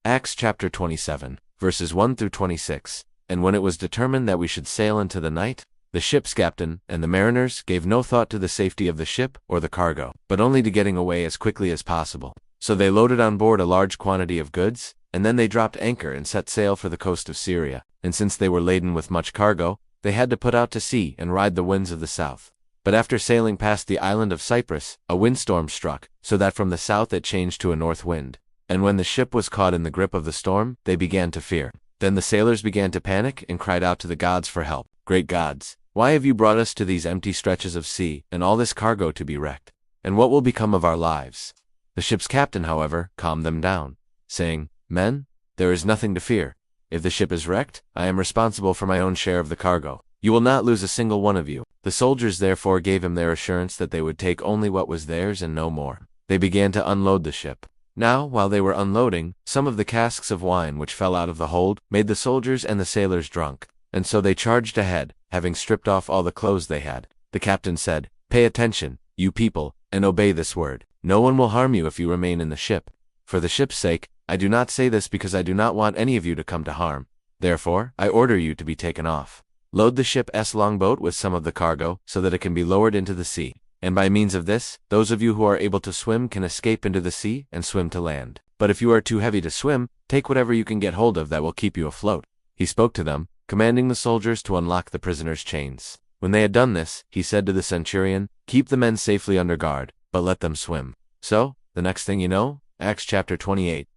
Acts chapter 27, verses 1 through 26. And when it was determined that we should sail into the night, the ship's captain and the mariners gave no thought to the safety of the ship or the cargo, but only to getting away as quickly as possible. So they loaded on board a large quantity of goods, and then they dropped anchor and set sail for the coast of Syria. And since they were laden with much cargo, they had to put out to sea and ride the winds of the south. But after sailing past the island of Cyprus, a windstorm struck, so that from the south it changed to a north wind. And when the ship was caught in the grip of the storm, they began to fear. Then the sailors began to panic and cried out to the gods for help. "Great gods, why have you brought us to these empty stretches of sea, and all this cargo to be wrecked? And what will become of our lives?" The ship's captain, however, calmed them down, saying, "Men, there is nothing to fear. If the ship is wrecked, I am responsible for my own share of the cargo. You will not lose a single one of you." The soldiers therefore gave him their assurance that they would take only what was theirs and no more. They began to unload the ship. Now, while they were unloading, some of the casks of wine which fell out of the hold made the soldiers and the sailors drunk, and so they charged ahead, having stripped off all the clothes they had. The captain said, "Pay attention, you people, and obey this word. No one will harm you if you remain in the ship. For the ship's sake, I do not say this because I do not want any of you to come to harm. Therefore, I order you to be taken off. Load the ship's longboat with some of the cargo, so that it can be lowered into the sea. And by means of this, those of you who are able to swim can escape into the sea and swim to land. But if you are too heavy to swim, take whatever you can get hold of that will keep you afloat." He spoke to them, commanding the soldiers to unlock the prisoners' chains. When they had done this, he said to the centurion, "Keep the men safely under guard, but let them swim." So, the next thing you know, Acts chapter 28,